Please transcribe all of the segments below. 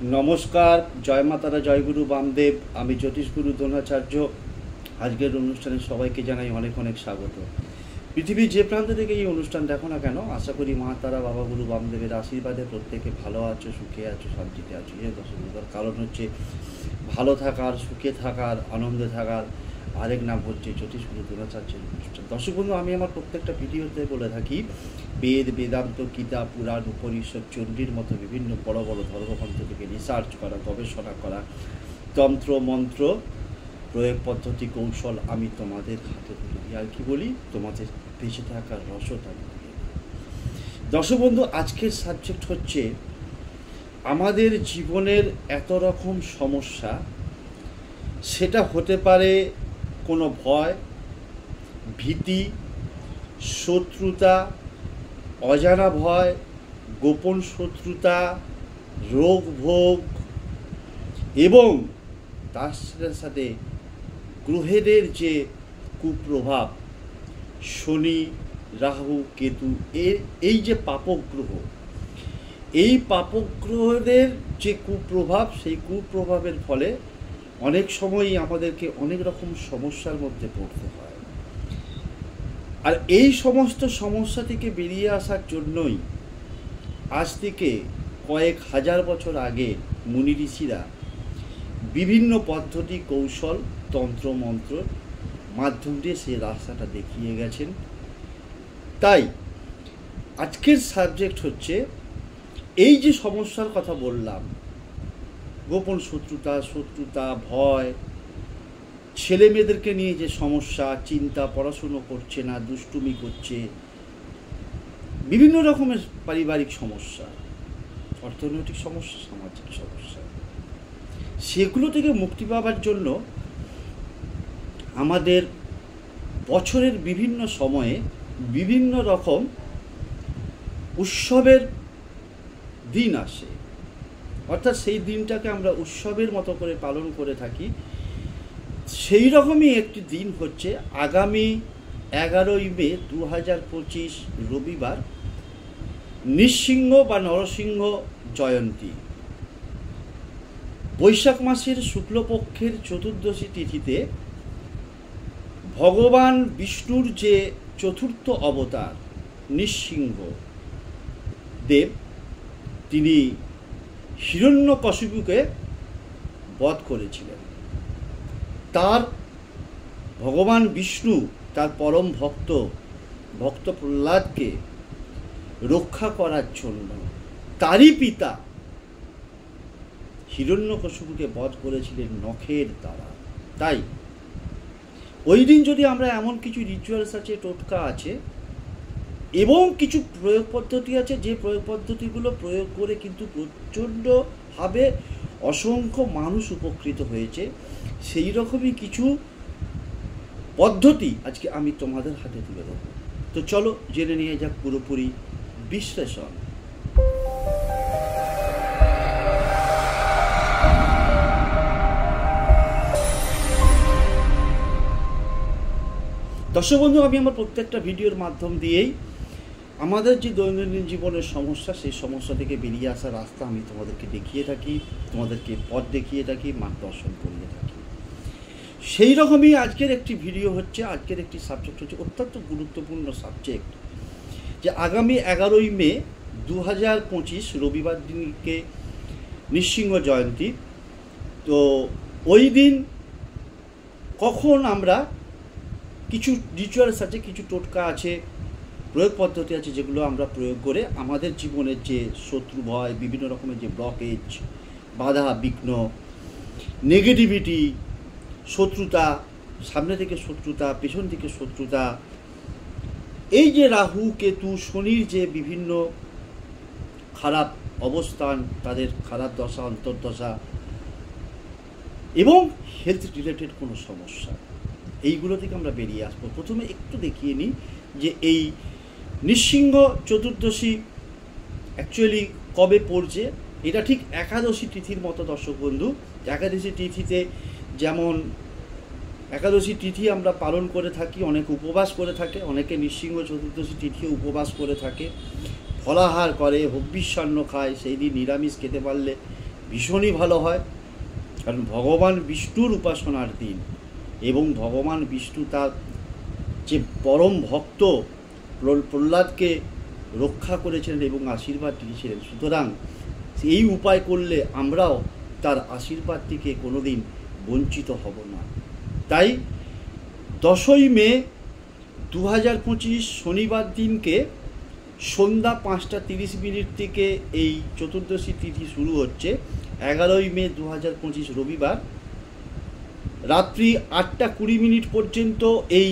নমস্কার, জয় মাতারা, জয় গুরু বামদেব। আমি জ্যোতিষগুরু দ্রোণাচার্য। আজকের অনুষ্ঠানে সবাইকে জানাই অনেক অনেক স্বাগত। পৃথিবীর যে প্রান্ত থেকে এই অনুষ্ঠান দেখো না কেন, আশা করি মা তারা, বাবা গুরু বামদেবের আশীর্বাদে প্রত্যেকে ভালো আছো, সুখে আছো, শান্তিতে আছো। এই দর্শক, কারণ হচ্ছে ভালো থাকার, সুখে থাকার, আনন্দে থাকার আরেক নাম হচ্ছে জ্যোতিষগুরু দ্রোণাচার্যের অনুষ্ঠান। দর্শক বন্ধু, আমি আমার প্রত্যেকটা ভিডিওতে বলে থাকি, বেদ, বেদান্ত, গীতা, পুরাণ, উপনিষদ, চণ্ডীর মতো বিভিন্ন বড় বড় ধর্মগ্রন্থ থেকে রিসার্চ করা, গবেষণা করা, তন্ত্র মন্ত্র প্রয়োগ পদ্ধতি, কৌশল আমি তোমাদের হাতে তুলে দিই। আর কি বলি, তোমাদের বেঁচে থাকার রসদ আমি দিয়ে দিই। দর্শক বন্ধু, আজকের সাবজেক্ট হচ্ছে আমাদের জীবনের এত রকম সমস্যা। সেটা হতে পারে কোনো ভয়, ভীতি, শত্রুতা, অজানা ভয়, গোপন শত্রুতা, রোগ ভোগ, এবং তার সাথে সাথে গ্রহেদের যে কুপ্রভাব, শনি, রাহু, কেতু, এই যে পাপক গ্রহ, এই পাপক গ্রহদের যে কুপ্রভাব, সেই কুপ্রভাবের ফলে অনেক সময়ই আমাদেরকে অনেক রকম সমস্যার মধ্যে পড়তে হয়। আর এই সমস্ত সমস্যা থেকে বেরিয়ে আসার জন্যই আজ থেকে কয়েক হাজার বছর আগে মুনি ঋষিরা বিভিন্ন পদ্ধতি, কৌশল, তন্ত্র মন্ত্র মাধ্যম দিয়ে সেই রাস্তাটা দেখিয়ে গেছেন। তাই আজকের সাবজেক্ট হচ্ছে এই যে সমস্যার কথা বললাম, গোপন শত্রুতা, ভয়, ছেলে মেয়েদেরকে নিয়ে যে সমস্যা, চিন্তা, পড়াশুনো করছে না, দুষ্টুমি করছে, বিভিন্ন রকমের পারিবারিক সমস্যা, অর্থনৈতিক সমস্যা, সামাজিক সমস্যা, সেগুলো থেকে মুক্তি পাওয়ার জন্য আমাদের বছরের বিভিন্ন সময়ে বিভিন্ন রকম উৎসবের দিন আসে। অর্থাৎ সেই দিনটাকে আমরা উৎসবের মতো করে পালন করে থাকি। সেই রকমই একটি দিন হচ্ছে আগামী 11ই মে 2025 রবিবার নৃসিংহ বা নরসিংহ জয়ন্তী। বৈশাখ মাসের শুক্লপক্ষের চতুর্দশী তিথিতে ভগবান বিষ্ণুর যে চতুর্থ অবতার নৃসিংহ দেব, তিনি হিরণ্যকশিপুকে বধ করেছিলেন। তার ভগবান বিষ্ণু তার পরম ভক্ত প্রহ্লাদকে রক্ষা করার জন্য তারই পিতা হিরণ্যকশিপুকে বধ করেছিলেন নখের দ্বারা। তাই ওই দিন যদি আমরা এমন কিছু রিচুয়ালস আছে, টোটকা আছে এবং কিছু প্রয়োগ পদ্ধতি আছে, যে প্রয়োগ পদ্ধতিগুলো প্রয়োগ করে কিন্তু প্রচণ্ডভাবে অসংখ্য মানুষ উপকৃত হয়েছে, সেই রকমই কিছু পদ্ধতি আজকে আমি তোমাদের হাতে তুলে দেবো। তো চলো জেনে নিয়ে যাক পুরোপুরি বিশ্লেষণ। দর্শক বন্ধু, আমি আমার প্রত্যেকটা ভিডিওর মাধ্যম দিয়েই আমাদের যে দৈনন্দিন জীবনের সমস্যা, সেই সমস্যা থেকে বেরিয়ে আসার রাস্তা আমি তোমাদেরকে দেখিয়ে থাকি, তোমাদেরকে পথ দেখিয়ে থাকি, মার্গদর্শন করিয়ে থাকি। সেই রকমই আজকের একটি ভিডিও হচ্ছে, আজকের একটি সাবজেক্ট হচ্ছে অত্যন্ত গুরুত্বপূর্ণ সাবজেক্ট, যে আগামী 11ই মে 2025 রবিবার দিনকে নৃসিংহ জয়ন্তী। তো ওই দিন কখন আমরা কিছু রিচুয়ালস আছে, কিছু টোটকা আছে, প্রয়োগ পদ্ধতি আছে, যেগুলো আমরা প্রয়োগ করে আমাদের জীবনের যে শত্রু ভয়, বিভিন্ন রকমের যে ব্লকেজ, বাধা বিঘ্ন, নেগেটিভিটি, শত্রুতা, সামনে থেকে শত্রুতা, পেছন থেকে শত্রুতা, এই যে রাহু, কেতু, শনির যে বিভিন্ন খারাপ অবস্থান, তাদের খারাপ দশা, অন্তর্দশা এবং হেলথ রিলেটেড কোনো সমস্যা, এইগুলো থেকে আমরা বেরিয়ে আসবো। প্রথমে একটু দেখিয়ে নিই যে এই নৃসিংহ চতুর্দশী অ্যাকচুয়ালি কবে পড়ছে। এটা ঠিক একাদশী তিথির মতো দর্শক বন্ধু। একাদশী তিথিতে যেমন একাদশী তিথি আমরা পালন করে থাকি, অনেক উপবাস করে থাকে, অনেকে নৃসিংহ চতুর্দশী তিথিও উপবাস করে থাকে, ফলাহার করে, হবিষ্যান্ন খায়। সেই দিন নিরামিষ খেতে পারলে ভীষণই ভালো হয়, কারণ ভগবান বিষ্ণুর উপাসনার দিন এবং ভগবান বিষ্ণু তার যে পরম ভক্ত প্রহ্লাদকে রক্ষা করেছিলেন এবং আশীর্বাদ দিয়েছিলেন। সুতরাং এই উপায় করলে আমরাও তার আশীর্বাদ থেকে কোনোদিন বঞ্চিত হব না। তাই 10ই মে 2025 শনিবার দিনকে সন্ধ্যা 5:30 থেকে এই চতুর্দশী তিথি শুরু হচ্ছে। 11ই মে 2025 রবিবার রাত্রি 8:20 পর্যন্ত এই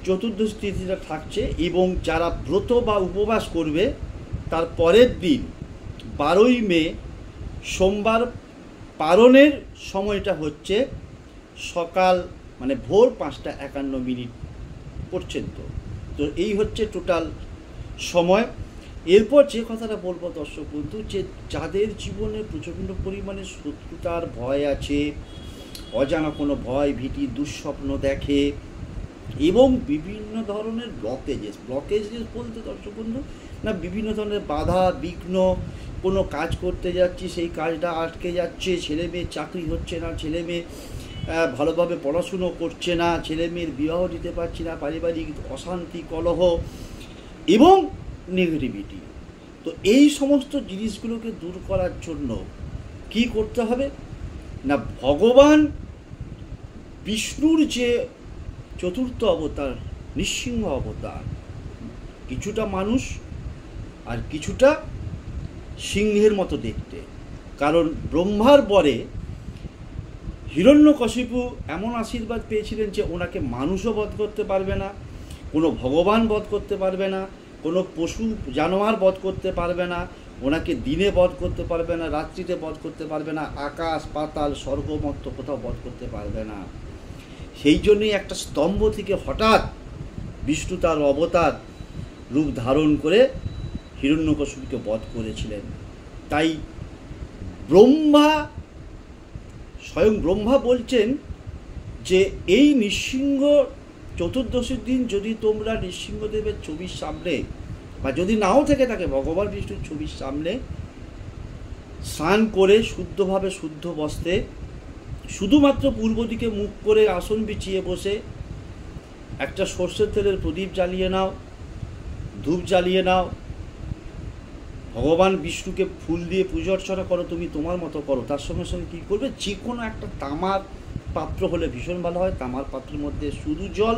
চতুর্দশী তিথিটা থাকছে এবং যারা ব্রত বা উপবাস করবে তার পরের দিন 12ই মে সোমবার পারণের সময়টা হচ্ছে সকাল মানে ভোর 5:51 পর্যন্ত। তো এই হচ্ছে টোটাল সময়। এরপর যে কথাটা বলবো দর্শক বন্ধু, যে যাদের জীবনে প্রচণ্ড পরিমাণে শত্রুতার ভয় আছে, অজানা কোনো ভয় ভীতি দুঃস্বপ্ন দেখে এবং বিভিন্ন ধরনের ব্লকেজেস বলতে দর্শক বন্ধু না, বিভিন্ন ধরনের বাধা বিঘ্ন, কোনো কাজ করতে যাচ্ছি সেই কাজটা আটকে যাচ্ছে, ছেলে মেয়ের চাকরি হচ্ছে না, ছেলে মেয়ে ভালোভাবে পড়াশুনো করছে না, ছেলে মেয়ের বিবাহ দিতে পারছি না, পারিবারিক অশান্তি কলহ এবং নেগেটিভিটি। তো এই সমস্ত জিনিসগুলোকে দূর করার জন্য কি করতে হবে না, ভগবান বিষ্ণুর যে চতুর্থ অবতার নৃসিংহ অবতার, কিছুটা মানুষ আর কিছুটা সিংহের মতো দেখতে। কারণ ব্রহ্মার বরে হিরণ্যকশিপু এমন আশীর্বাদ পেয়েছিলেন যে ওনাকে মানুষও বধ করতে পারবে না, কোনো ভগবান বধ করতে পারবে না, কোনো পশু জানোয়ার বধ করতে পারবে না, ওনাকে দিনে বধ করতে পারবে না, রাত্রিতে বধ করতে পারবে না, আকাশ পাতাল স্বর্গমত্ত কোথাও বধ করতে পারবে না। সেই জন্যই একটা স্তম্ভ থেকে হঠাৎ বিষ্ণু তার অবতার রূপ ধারণ করে হিরণ্যকশিপুকে বধ করেছিলেন। তাই স্বয়ং ব্রহ্মা বলছেন যে এই নৃসিংহ চতুর্দশীর দিন যদি তোমরা নৃসিংহদেবের ছবির সামনে বা যদি নাও থেকে থাকে ভগবান বিষ্ণুর ছবির সামনে স্নান করে শুদ্ধভাবে শুদ্ধ বস্ত্রে শুধুমাত্র পূর্ব দিকে মুখ করে আসন বিছিয়ে বসে একটা সর্ষের তেলের প্রদীপ জ্বালিয়ে নাও, ধূপ জ্বালিয়ে নাও, ভগবান বিষ্ণুকে ফুল দিয়ে পুজো অর্চনা করো, তুমি তোমার মতো করো। তার সঙ্গে সঙ্গে কী করবে, যে কোনো একটা তামার পাত্র হলে ভীষণ ভালো হয়, তামার পাত্রের মধ্যে শুধু জল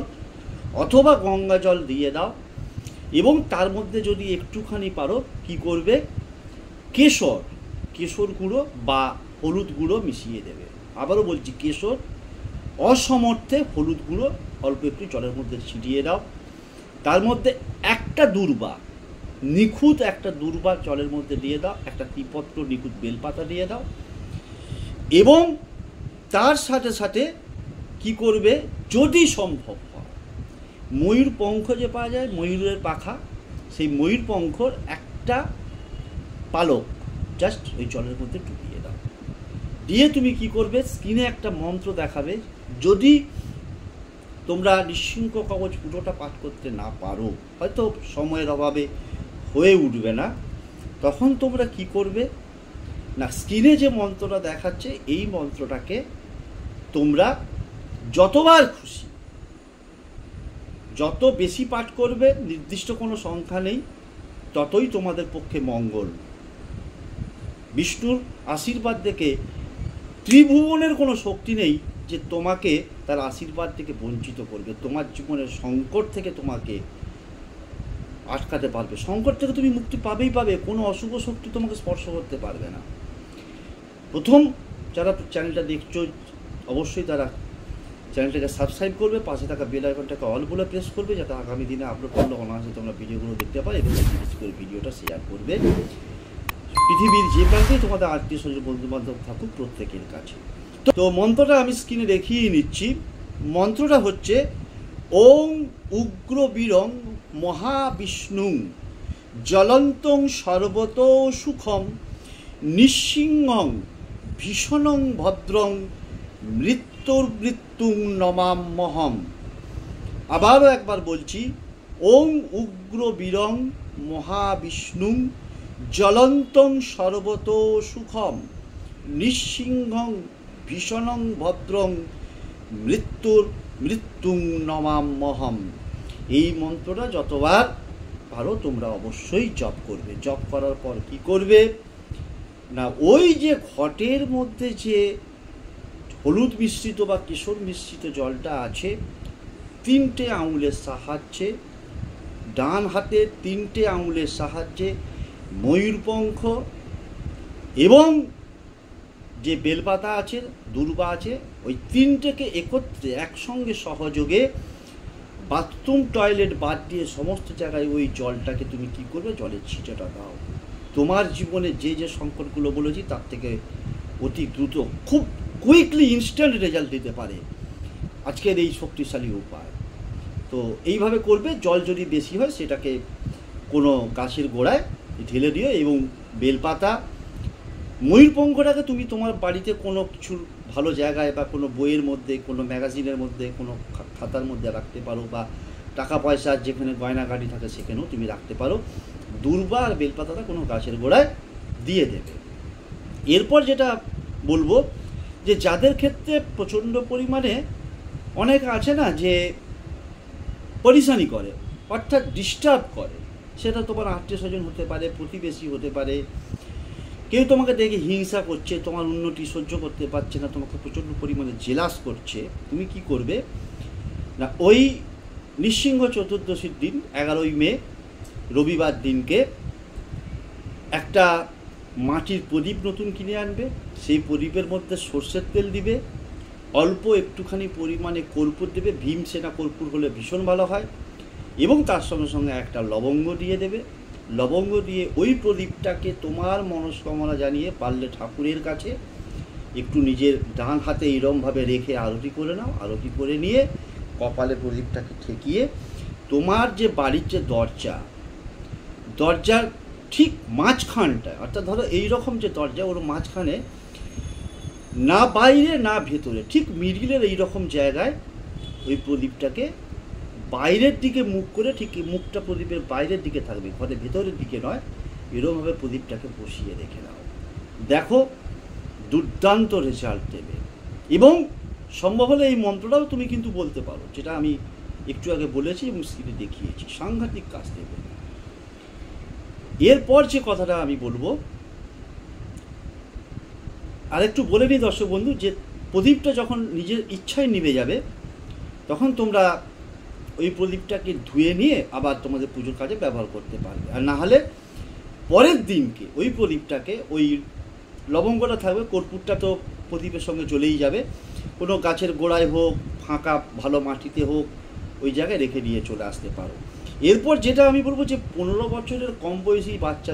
অথবা গঙ্গা জল দিয়ে দাও এবং তার মধ্যে যদি একটুখানি পারো কি করবে, কেশর গুঁড়ো বা হলুদ গুঁড়ো মিশিয়ে দেবে। আবারও বলছি, কেশর, অসমর্থে হলুদ গুঁড়ো অল্প একটু জলের মধ্যে ছিটিয়ে দাও, তার মধ্যে একটা দূর্বা, নিখুঁত একটা দূর্বা জলের মধ্যে দিয়ে দাও, একটা ত্রিপত্র নিখুঁত বেলপাতা দিয়ে দাও এবং তার সাথে সাথে কি করবে, যদি সম্ভব হয় ময়ূর পঙ্খ যে পাওয়া যায়, ময়ূরের পাখা, সেই ময়ূর পঙ্খর একটা পালক জাস্ট ওই জলের মধ্যে ডুবিয়ে দাও। দিয়ে তুমি কি করবে, স্ক্রিনে একটা মন্ত্র দেখাবে। যদি তোমরা নৃসিংহ কবচ পুরোটা পাঠ করতে না পারো, হয়তো সময়ের অভাবে হয়ে উঠবে না, তখন তোমরা কি করবে না, স্ক্রিনে যে মন্ত্রটা দেখাচ্ছে এই মন্ত্রটাকে তোমরা যতবার খুশি যত বেশি পাঠ করবে, নির্দিষ্ট কোনো সংখ্যা নেই, ততই তোমাদের পক্ষে মঙ্গল। বিষ্ণুর আশীর্বাদ থেকে ত্রিভুবনের কোনো শক্তি নেই যে তোমাকে তার আশীর্বাদ থেকে বঞ্চিত করবে, তোমার জীবনের সংকট থেকে তোমাকে আটকাতে পারবে। সংকট থেকে তুমি মুক্তি পাবে, কোনো অশুভ শক্তি তোমাকে স্পর্শ করতে পারবে না। প্রথম যারা চ্যানেলটা দেখছো অবশ্যই তারা চ্যানেলটাকে সাবস্ক্রাইব করবে, পাশে থাকা বেল আইকনটাকে অল বলে প্রেস করবে, যাতে আগামী দিনে আপলোড করলে অনায়াসে তোমরা ভিডিওগুলো দেখতে পারো এবং বিশেষ করে ভিডিওটা শেয়ার করবে পৃথিবীর যে প্রান্তেই তোমাদের আত্মীয় স্বজন বন্ধু বান্ধব থাকুক প্রত্যেকের কাছে। তো মন্ত্রটা আমি স্ক্রিনে দেখিয়ে নিচ্ছি। মন্ত্রটা হচ্ছে ওং উগ্র বীরং মহাবিষ্ণুং জ্বলন্তং সর্বত সুখম নৃসিংহং ভীষণং ভদ্রং মৃত্যুং নমাম্যহম। আবারও একবার বলছি, ওং উগ্র বীরং মহাবিষ্ণুং জ্বলন্তং সর্বত সুখম নিঃসিংহং ভীষণং ভদ্রং মৃত্যুং নমাম্যহম। এই মন্ত্রটা যতবার পারো তোমরা অবশ্যই জপ করবে। জপ করার পর কি করবে না, ওই যে ঘটের মধ্যে যে হলুদ মিশ্রিত বা কেশর মিশ্রিত জলটা আছে, 3টে আঙুলের সাহায্যে, ডান হাতে 3টে আঙুলের সাহায্যে ময়ূরপঙ্খ এবং যে বেলপাতা আছে, দূর্বা আছে, ওই 3টেকে একত্রে একসঙ্গে সহযোগে বাথরুম টয়লেট বাদ দিয়ে সমস্ত জায়গায় ওই জলটাকে তুমি কি করবে, জলের ছিটাটা দাও। তোমার জীবনে যে যে সংকটগুলো বলেছি তার থেকে অতি দ্রুত, খুব কুইকলি, ইনস্ট্যান্ট রেজাল্ট দিতে পারে আজকের এই শক্তিশালী উপায়। তো এইভাবে করবে। জল যদি বেশি হয় সেটাকে কোনো গাছের গোড়ায় ঢেলে দিও এবং বেলপাতা, ময়ূরপঙ্খটাকে তুমি তোমার বাড়িতে কোনো কিছু ভালো জায়গায় বা কোনো বইয়ের মধ্যে, কোনো ম্যাগাজিনের মধ্যে, কোনো খাতার মধ্যে রাখতে পারো, বা টাকা পয়সা যেখানে গয়নাগাড়ি থাকে সেখানেও তুমি রাখতে পারো। দূর্বা আর বেলপাতাটা কোনো গাছের গোড়ায় দিয়ে দেবে। এরপর যেটা বলবো, যে যাদের ক্ষেত্রে প্রচণ্ড পরিমাণে অনেক আছে না যে পরিশানি করে, অর্থাৎ ডিস্টার্ব করে, সেটা তোমার আত্মীয় স্বজন হতে পারে, প্রতিবেশী হতে পারে, কেউ তোমাকে দেখে হিংসা করছে, তোমার উন্নতি সহ্য করতে পারছে না, তোমাকে প্রচণ্ড পরিমাণে জেলাস করছে, তুমি কি করবে না, ওই নৃসিংহ চতুর্দশীর দিন 11ই মে রবিবার দিনকে একটা মাটির প্রদীপ নতুন কিনে আনবে। সেই প্রদীপের মধ্যে সর্ষের তেল দিবে, অল্প একটুখানি পরিমাণে কর্পূর দেবে, ভীমসেনা কর্পূর হলে ভীষণ ভালো হয়, এবং তার সঙ্গে সঙ্গে একটা লবঙ্গ দিয়ে দেবে। লবঙ্গ দিয়ে ওই প্রদীপটাকে তোমার মনস্কামনা জানিয়ে পারলে ঠাকুরের কাছে একটু নিজের ডান হাতে এরমভাবে রেখে আরতি করে নাও। আরতি করে নিয়ে কপালে প্রদীপটাকে ঠেকিয়ে তোমার যে বাড়ির যে দরজার ঠিক মাঝখানটায়, অর্থাৎ ধরো এইরকম যে দরজা, ওর মাঝখানে, না বাইরে না ভেতরে, ঠিক মিডিলের এইরকম জায়গায় ওই প্রদীপটাকে বাইরের দিকে মুখ করে, ঠিক মুখটা প্রদীপের বাইরের দিকে থাকবে, ঘরের ভেতরের দিকে নয়, এরকমভাবে প্রদীপটাকে বসিয়ে রেখে দাও। দেখো দুর্দান্ত রেজাল্ট দেবে। এবং সম্ভব হলে এই মন্ত্রটাও তুমি কিন্তু বলতে পারো, যেটা আমি একটু আগে বলেছি এবং স্ক্রিনে দেখিয়েছি, সাংঘাতিক কাজ দেবে। এরপর যে কথাটা আমি বলবো, আরেকটু বলে নিই দর্শক বন্ধু, যে প্রদীপটা যখন নিজের ইচ্ছায় নিভে যাবে, তখন তোমরা ওই প্রদীপটাকে ধুয়ে নিয়ে আবার তোমাদের পুজোর কাজে ব্যবহার করতে পারবে। আর না হলে পরের দিনকে ওই প্রদীপটাকে, ওই লবঙ্গটা থাকবে, কর্পূরটা তো প্রদীপের সঙ্গে চলেই যাবে, কোনো গাছের গোড়ায় হোক, ফাঁকা ভালো মাটিতে হোক, ওই জায়গায় রেখে দিয়ে চলে আসতে পারো। এরপর যেটা আমি বলবো, যে 15 বছরের কম বয়সী বাচ্চা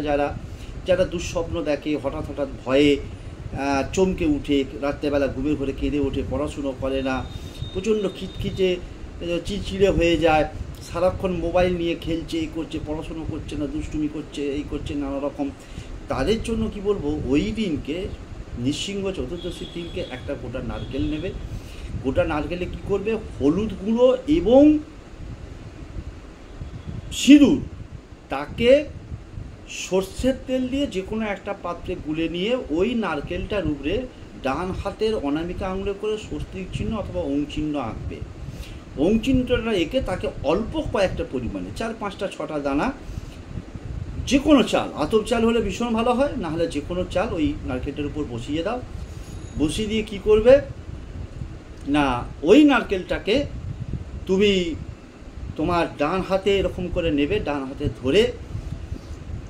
যারা দুঃস্বপ্ন দেখে, হঠাৎ ভয়ে চমকে উঠে, রাত্রেবেলা ঘুমের ঘরে কেঁদে ওঠে, পড়াশুনো করে না, প্রচণ্ড খিটখিটে চিড়চিড়ে হয়ে যায়, সারাক্ষণ মোবাইল নিয়ে খেলছে, এই করছে, পড়াশুনো করছে না, দুষ্টুমি করছে, এই করছে, নানা রকম, তাদের জন্য কি বলবো, ওই দিনকে নৃসিংহ চতুর্দশীর দিনকে একটা গোটা নারকেল নেবে। গোটা নারকেলে কি করবে, হলুদ গুঁড়ো এবং সিঁদুর, তাকে সর্ষের তেল দিয়ে যে কোনো একটা পাত্রে গুলে নিয়ে ওই নারকেলটার উপরে ডান হাতের অনামিকা আঙুলে করে স্বস্তিক চিহ্ন অথবা ওং চিহ্ন আঁকবে। ওং চিহ্নটা এঁকে তাকে অল্প কয়েকটা পরিমাণে, 4, 5টা 6টা দানা, যে কোনো চাল, আতপ চাল হলে ভীষণ ভালো হয়, না হলে যে কোনো চাল ওই নারকেলটার উপর বসিয়ে দাও। বসিয়ে দিয়ে কি করবে না, ওই নারকেলটাকে তুমি তোমার ডান হাতে এরকম করে নেবে, ডান হাতে ধরে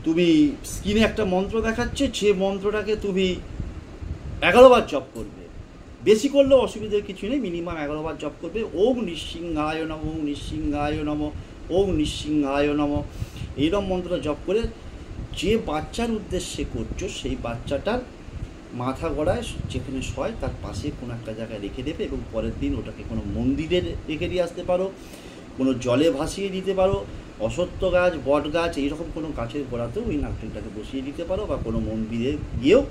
তুমি স্ক্রিনে একটা মন্ত্র দেখাচ্ছে, যে মন্ত্রটাকে তুমি 11 বার জপ করবে। বেশি করলেও অসুবিধার কিছু নেই, মিনিমাম 11 বার জপ করবে। ওম নৃসিংহায় নমঃ, ওম নৃসিংহায় নমঃ, ওম নৃসিংহায় নমঃ, এইরকম মন্ত্রটা জপ করে যে বাচ্চার উদ্দেশ্যে করছো সেই বাচ্চাটার মাথা গড়ায় যেখানে শয় তার পাশে কোনো একটা জায়গায় রেখে দেবে, এবং পরের দিন ওটাকে কোনো মন্দিরে রেখে দিয়ে আসতে পারো, কোনো জলে ভাসিয়ে দিতে পারো, অশ্বত্থ গাছ, বট গাছ, এইরকম কোনো গাছের গোড়াতেও ওই নারকেলটাকে বসিয়ে দিতে পারো, বা কোনো মন্দিরে গিয়েও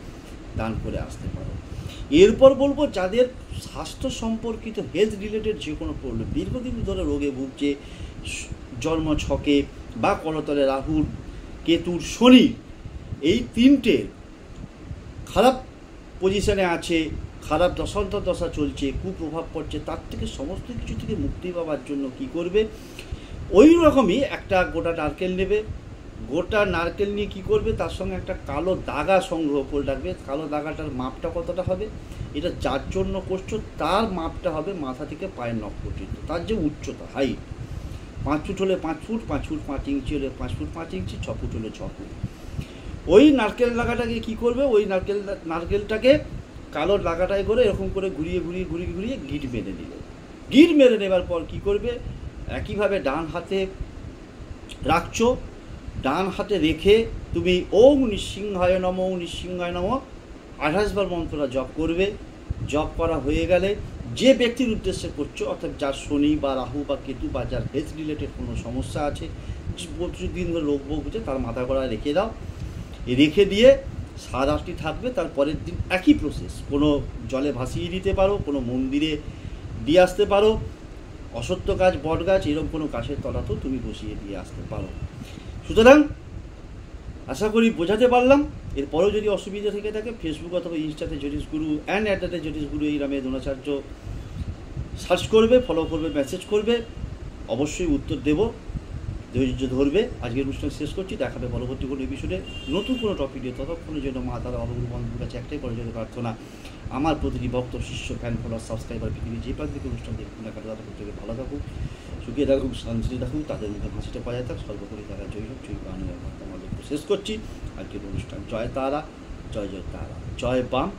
দান করে আসতে পারো। এরপর বলবো, যাদের স্বাস্থ্য সম্পর্কিত, হেলথ রিলেটেড যে কোনো প্রবলেম, দীর্ঘদিন ধরে রোগে ভুগছে, জন্ম ছকে বা করতলে রাহুর, কেতুর, শনির, এই 3টে খারাপ পজিশনে আছে, খারাপ দশা চলছে, কুপ্রভাব পড়ছে, তার থেকে সমস্ত কিছু থেকে মুক্তি পাওয়ার জন্য কি করবে, ওই রকমই একটা গোটা নারকেল নেবে। গোটা নারকেল নিয়ে কী করবে, তার সঙ্গে একটা কালো দাগা সংগ্রহ করে রাখবে। কালো দাগাটার মাপটা কতটা হবে, এটা যার জন্য করছো তার মাপটা হবে মাথা থেকে পায়ের নখ পর্যন্ত, তার যে উচ্চতা হাইট, 5 ফুট হলে 5 ফুট, 5 ফুট 5 ইঞ্চি হলে 5 ফুট 5 ইঞ্চি, 6 ফুট হলে 6 ফুট। ওই নারকেল লাগাটাকে কি করবে, ওই নারকেলটাকে কালো লাগাটায় করে এরকম করে ঘুরিয়ে গিট মেরে নিলে। গিট মেরে নেবার পর কি করবে, একইভাবে ডান হাতে রাখছো, ডান হাতে রেখে তুমি ওম নৃসিংহায় নমঃ 28 বার মন্ত্রটা জপ করবে। জপ করা হয়ে গেলে যে ব্যক্তির উদ্দেশ্যে করছো, অর্থাৎ যার শনি বা রাহু বা কেতু বা যার হেলথ রিলেটেড কোনো সমস্যা আছে, প্রতিদিন ধরে রোগ ভোগ হচ্ছে, তার মাথা গড়ায় রেখে দাও। রেখে দিয়ে সারা রাত্রি থাকবে। তার পরের দিন একই প্রসেস, কোনো জলে ভাসিয়ে দিতে পারো, কোনো মন্দিরে দিয়ে আসতে পারো, অসত্য গাছ, বট গাছ, এরকম কোনো গাছের তলাতেও তুমি বসিয়ে দিয়ে আসতে পারো। সুতরাং আশা করি বোঝাতে পারলাম। এরপরেও যদি অসুবিধা থেকে থাকে, ফেসবুক অথবা ইনস্টাতে জ্যোতিষগুরু জ্যোতিষগুরু এই নামে দ্রোণাচার্য সার্চ করবে, ফলো করবে, মেসেজ করবে, অবশ্যই উত্তর দেব, ধৈর্য ধরবে। আজকের অনুষ্ঠান শেষ করছি, দেখাবে পরবর্তী কোনো এপিসোডে নতুন কোনো টপিক নিয়ে। ততক্ষণের জন্য মা তারা অনুগুরু বন্ধুর কাছে একটাই করে যেতে প্রার্থনা, আমার প্রতিটি ভক্ত, শিষ্য, ফ্যান, ফলোয়ার, সাবস্ক্রাইবার, পৃথিবীর যে প্রান্তিক অনুষ্ঠান দেখুন না কেন, তাদের প্রত্যেকে ভালো থাকুক, সুখে থাকুক, শান্তিতে থাকুক, তাদের মধ্যে হাসিটা পাওয়া থাক, সর্বোপরি তারা জয় হোক, জয় বাম। আমাদের শেষ করছি আজকের অনুষ্ঠান। জয় তারা, জয় জয় তারা, জয় বাম।